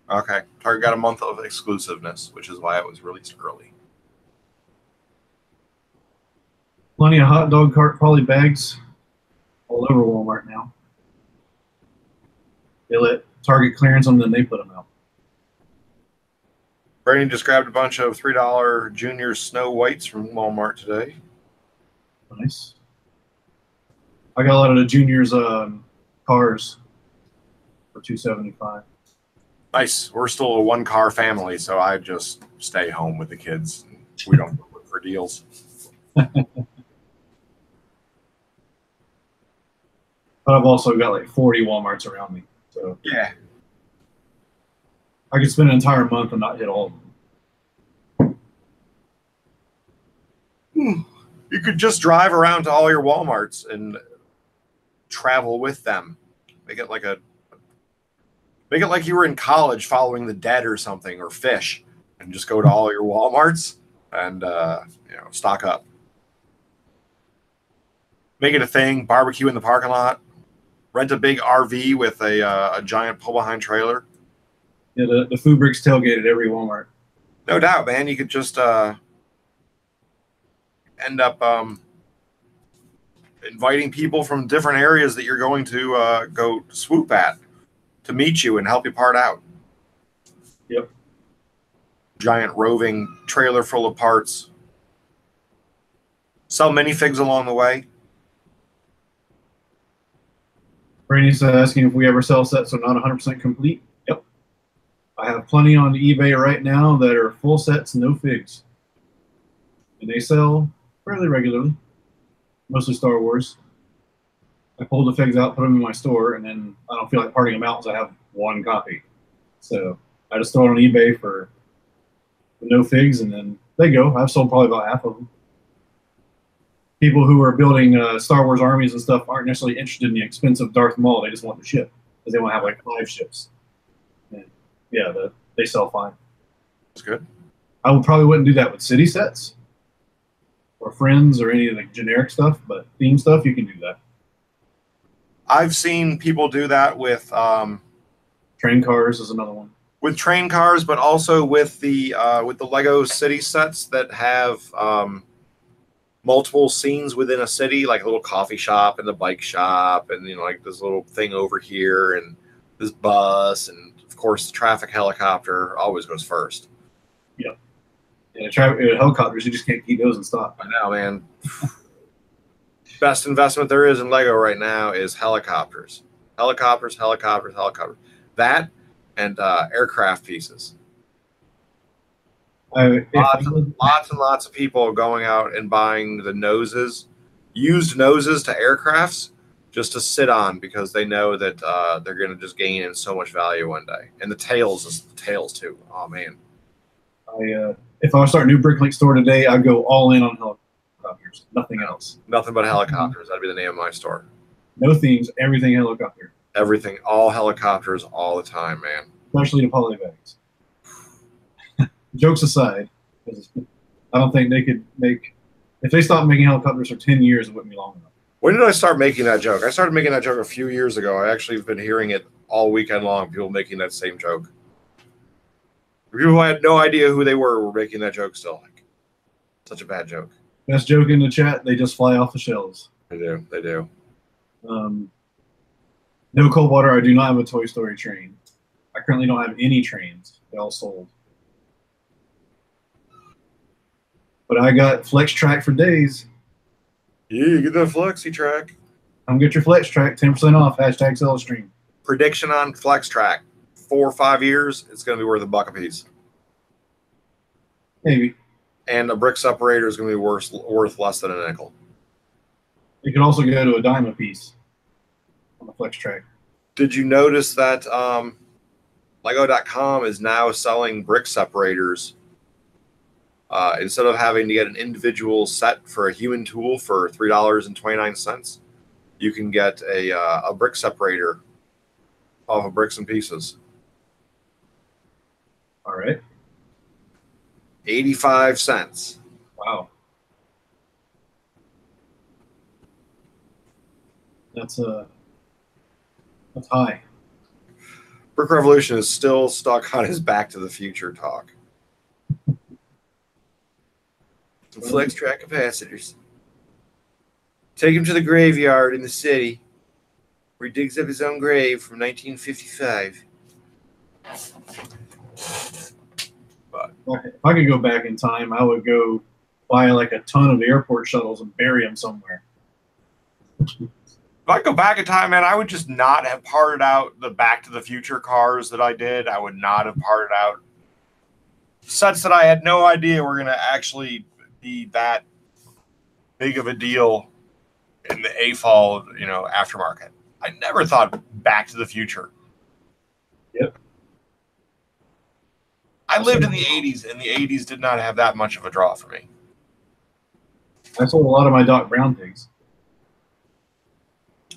Okay. Target got a month of exclusiveness, which is why it was released early. Plenty of hot dog cart poly bags all over Walmart now. They let Target clearance them, then they put them out. Brandon just grabbed a bunch of $3 Junior Snow Whites from Walmart today. Nice. I got a lot of the juniors cars for $2.75. Nice. We're still a 1-car family, so I just stay home with the kids. We don't look for deals. But I've also got like 40 Walmarts around me. So Yeah. I could spend an entire month and not hit all of them. You could just drive around to all your Walmarts and travel with them. Make it like you were in college following the Dead or something, or Fish, and just go to all your Walmarts and stock up. Make it a thing. Barbecue in the parking lot. Rent a big RV with a giant pull-behind trailer. Yeah, the Food Bricks tailgate at every Walmart. No doubt, man. You could just end up inviting people from different areas that you're going to go swoop at to meet you and help you part out. Yep. Giant roving trailer full of parts. Sell minifigs along the way. Brady's asking if we ever sell sets that are not 100% complete. Yep. I have plenty on eBay right now that are full sets, no figs. And they sell fairly regularly. Mostly Star Wars. I pull the figs out, put them in my store, and then I don't feel like parting them out because I have one copy. So I just throw it on eBay for no figs, and then they go. I've sold probably about half of them. People who are building Star Wars armies and stuff aren't necessarily interested in the expensive Darth Maul. They just want the ship because they want to have like 5 ships. And yeah, they sell fine. That's good. I probably wouldn't do that with city sets or friends or any of the generic stuff, but theme stuff, you can do that. I've seen people do that with Train cars is another one. With train cars, but also with the Lego city sets that have multiple scenes within a city, like a little coffee shop and the bike shop, and like this little thing over here, and this bus, and of course the traffic helicopter always goes first. Yeah. And helicopters, you just can't keep those in stock. I know, man. Best investment there is in Lego right now is helicopters. Helicopters. That and aircraft pieces. Lots and lots of people going out and buying the noses, used noses to aircrafts, just to sit on because they know that they're going to just gain in so much value one day. And the tails too. Oh man. If I was starting a new Bricklink store today, I'd go all in on helicopters. Nothing else. Nothing but helicopters. That'd be the name of my store. No themes. Everything helicopter. Everything. All helicopters all the time, man. Especially the polybags. Jokes aside, I don't think they could make. If they stopped making helicopters for 10 years, it wouldn't be long enough. When did I start making that joke? I started making that joke a few years ago. I actually have been hearing it all weekend long. People making that same joke. People who had no idea who they were making that joke still. Like, such a bad joke. Best joke in the chat. They just fly off the shelves. They do. They do. No cold water. I do not have a Toy Story train. I currently don't have any trains. They all sold. But I got Flex Track for days. Yeah, you get that Flexi Track. Come get your Flex Track, 10% off. Hashtag sell stream. Prediction on Flex Track: 4 or 5 years, it's going to be worth $1 a piece. Maybe. And a brick separator is going to be worth less than a nickel. You can also go to a dime a piece on the Flex Track. Did you notice that Lego.com is now selling brick separators? Instead of having to get an individual set for a human tool for $3.29, you can get a brick separator off of Bricks and Pieces. All right. 85 cents. Wow. That's high. Brick Revolution is still stuck on his Back to the Future talk. Some Flex Track capacitors. Take him to the graveyard in the city where he digs up his own grave from 1955. But If I could go back in time, I would go buy like a ton of airport shuttles and bury them somewhere. if I go back in time, man, I would just not have parted out the Back to the Future cars that I did. I would not have parted out sets that I had no idea were going to actually be that big of a deal in the AFOL, aftermarket. I never thought Back to the Future. Yep. I lived in the 80s, and the 80s did not have that much of a draw for me. I sold a lot of my Doc Brown things.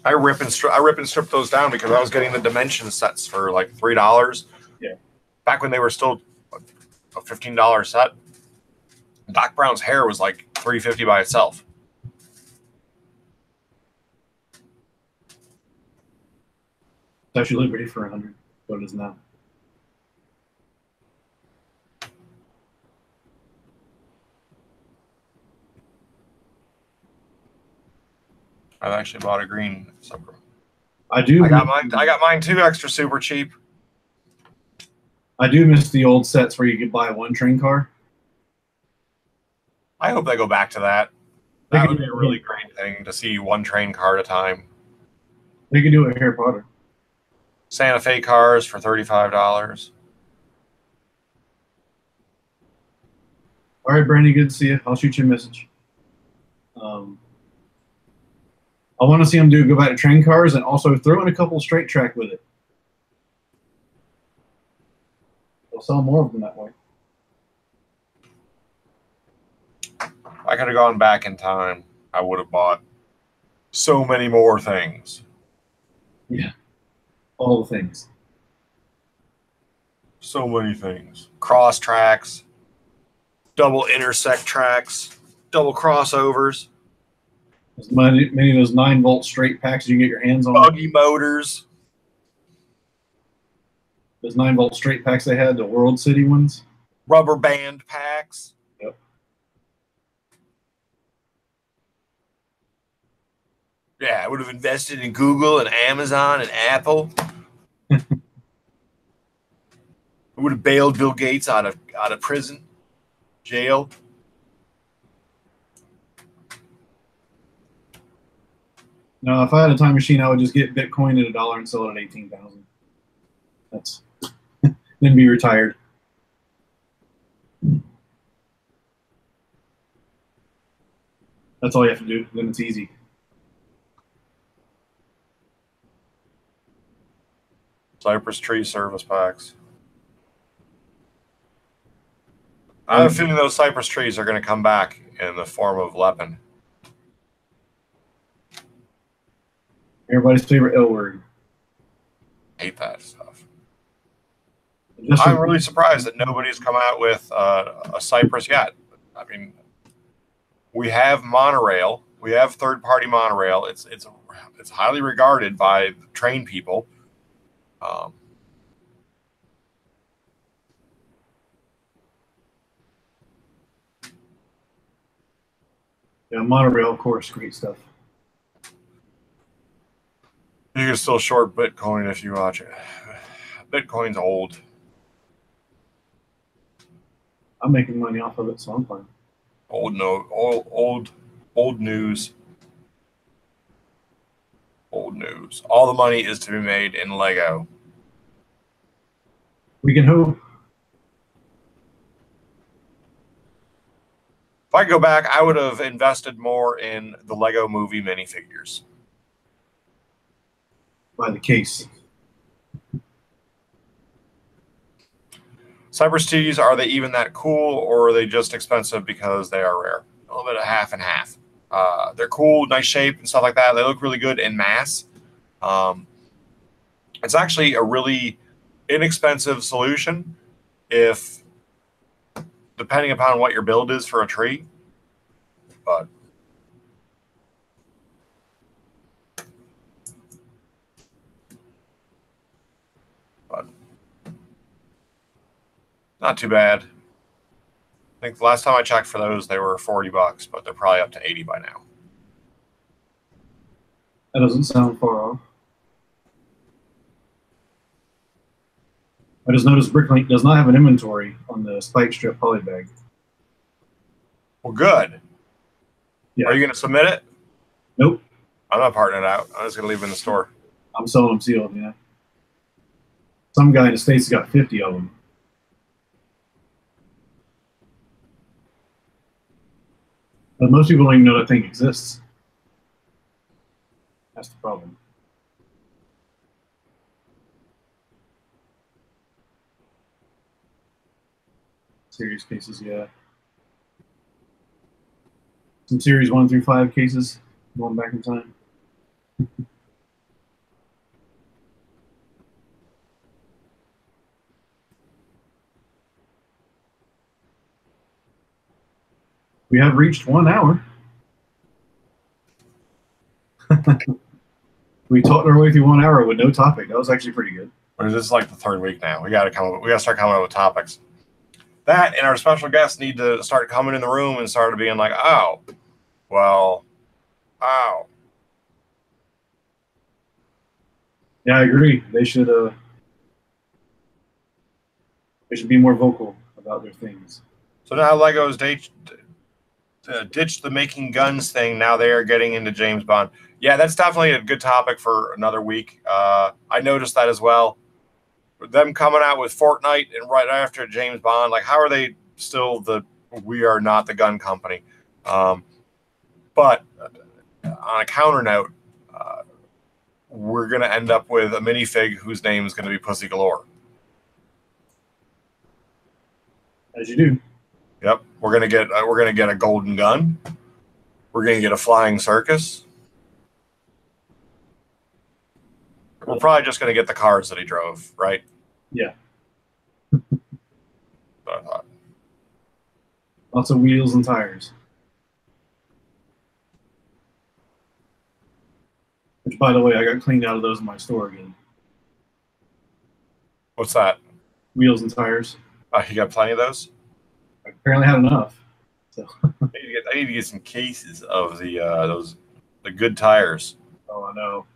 I rip and strip those down because I was getting the Dimension sets for like $3. Yeah. Back when they were still a $15 set. Doc Brown's hair was like $3.50 by itself. Statue of Liberty for $100. What it is now. I've actually bought a green Supra. I got mine too, extra super cheap. I do miss the old sets where you could buy one train car. I hope they go back to that. That would be a really great thing to see one train car at a time. They could do it with Harry Potter. Santa Fe cars for $35. All right, Brandy, good to see you. I'll shoot you a message. I want to see them go back to train cars and also throw in a couple straight track with it. They'll sell more of them that way. I could have gone back in time, I would have bought so many more things. Yeah, all the things. So many things. Cross tracks, double intersect tracks, double crossovers, As many of those 9-volt straight packs you can get your hands on. buggy motors. Those 9-volt straight packs they had, the World City ones. Rubber band packs. Yep. Yeah, I would have invested in Google and Amazon and Apple. I would have bailed Bill Gates out of prison, jail. No, if I had a time machine, I would just get Bitcoin at $1 and sell it at 18,000. That's then be retired. That's all you have to do. Then it's easy. Cypress tree service packs. I have a feeling those cypress trees are going to come back in the form of Lepin. Everybody's favorite L word. Hate that stuff. Just I'm really surprised that nobody's come out with a cypress yet. I mean, we have monorail. We have third-party monorail. It's highly regarded by train people. yeah, monorail, of course, great stuff. You can still short Bitcoin if you watch it. Bitcoin's old. I'm making money off of it, so I'm fine. Old news. Old news. All the money is to be made in Lego. We can hope. If I could go back, I would have invested more in the Lego movie minifigures. By the case. Cypress tees, are they even that cool, or are they just expensive because they are rare? A little bit of half and half. They're cool, nice shape and stuff like that. They look really good in mass. It's actually a really inexpensive solution if, depending upon what your build is for a tree. But not too bad. I think the last time I checked for those, they were $40, but they're probably up to 80 by now. That doesn't sound far off. I just noticed Bricklink does not have an inventory on the spike strip polybag. Well, good. Yeah. Are you going to submit it? Nope. I'm not parting it out. I'm just going to leave it in the store. I'm selling them sealed, yeah. Some guy in the States has got 50 of them. But most people don't even know that thing exists. That's the problem. Series cases, yeah. Some series 1 through 5 cases going back in time. We have reached 1 hour. We talked our way through 1 hour with no topic. That was actually pretty good. But this is like the third week now. We got to start coming up with topics. That and our special guests need to start coming in the room and start being like, oh, well, oh. Yeah, I agree. They should be more vocal about their things. So now Lego's ditched the making guns thing. Now they are getting into James Bond. Yeah, that's definitely a good topic for another week. I noticed that as well. Them coming out with Fortnite and right after James Bond, like, how are they still we are not the gun company? But on a counter note, we're going to end up with a minifig whose name is going to be Pussy Galore. As you do. Yep, we're gonna get a golden gun. We're gonna get a flying circus. We're probably just gonna get the cars that he drove, right? Yeah. I thought. Lots of wheels and tires. Which, by the way, I got cleaned out of those in my store again. What's that? Wheels and tires. You got plenty of those? I apparently had enough. So. I need to get some cases of the good tires. Oh, I know.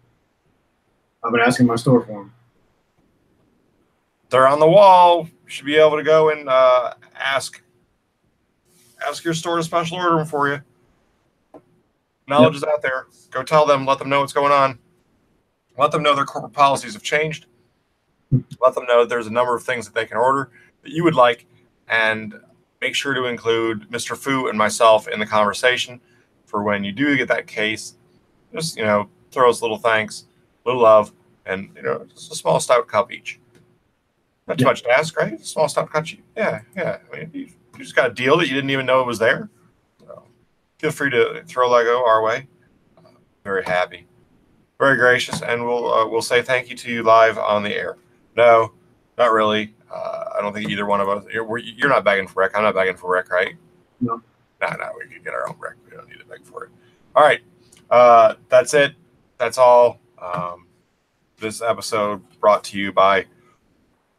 I've been asking my store for them. They're on the wall. You should be able to go and ask your store to special order them for you. Knowledge is out there. Go tell them. Let them know what's going on. Let them know their corporate policies have changed. Let them know there's a number of things that they can order that you would like, and make sure to include Mr. Fu and myself in the conversation for when you do get that case. Just, throw us a little thanks, a little love, and, just a small stout cup each. Not too much to ask, right? A small stout cup each. Yeah. I mean, you just got a deal that you didn't even know it was there. So feel free to throw Lego our way. Very happy, very gracious, and we'll say thank you to you live on the air. No, not really. I don't think either one of us. You're not begging for Rick. I'm not begging for Rick, right? No. No. We can get our own Rick. We don't need to beg for it. All right. That's it. That's all. This episode brought to you by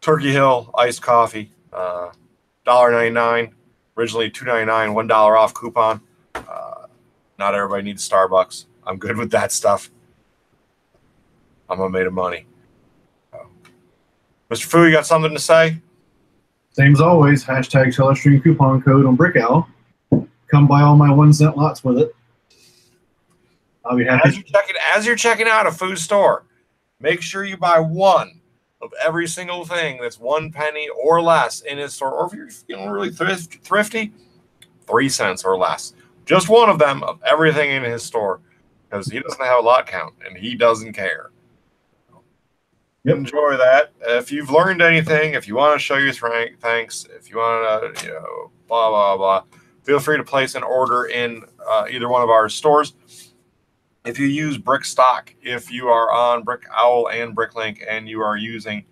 Turkey Hill Iced Coffee. $1.99. Originally $2.99. $1 off coupon. Not everybody needs Starbucks. I'm good with that stuff. I'm a made of money. Mr. Fu, you got something to say? Same as always, hashtag Celestream coupon code on Brick Owl. Come buy all my 1 cent lots with it. I'll be happy. As you're checking out a food store, make sure you buy one of every single thing that's 1 penny or less in his store. Or if you're feeling really thrifty, 3 cents or less. Just one of them of everything in his store, because he doesn't have a lot count and he doesn't care. Yep. Enjoy that. If you've learned anything, if you want to show your thanks, if you want to, blah, blah, blah, feel free to place an order in either one of our stores. If you use Brick Stock, if you are on Brick Owl and Bricklink and you are using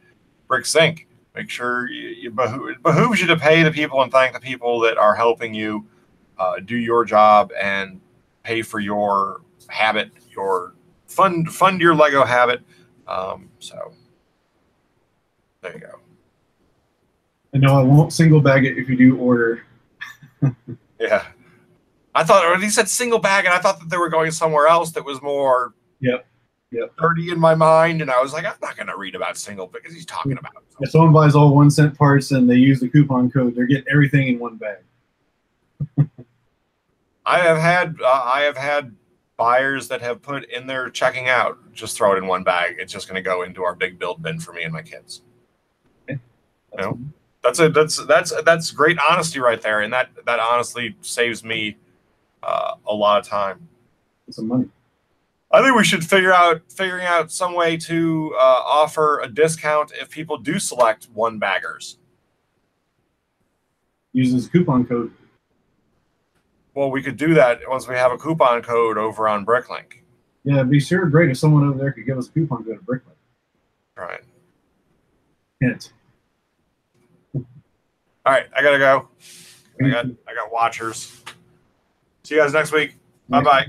Brick Sync, make sure it behooves you to pay the people and thank the people that are helping you do your job and pay for your habit, your fund your Lego habit. So there you go. I know I won't single bag it if you do order. Yeah. I thought he said single bag, and I thought that they were going somewhere else that was more dirty in my mind. And I was like, I'm not going to read about single because he's talking about it. If someone buys all 1 cent parts and they use the coupon code, they're getting everything in one bag. I have had buyers that have put in their checking out, just throw it in one bag. It's just going to go into our big build bin for me and my kids. Okay. That's great honesty right there, and that honestly saves me a lot of time. Some money. I think we should figuring out some way to offer a discount if people do select one baggers. Use this coupon code. Well, we could do that once we have a coupon code over on Bricklink. Yeah, it'd be sure great if someone over there could give us a coupon code at Bricklink. Right. Hint. All right, I gotta go. I got watchers. See you guys next week. Bye bye.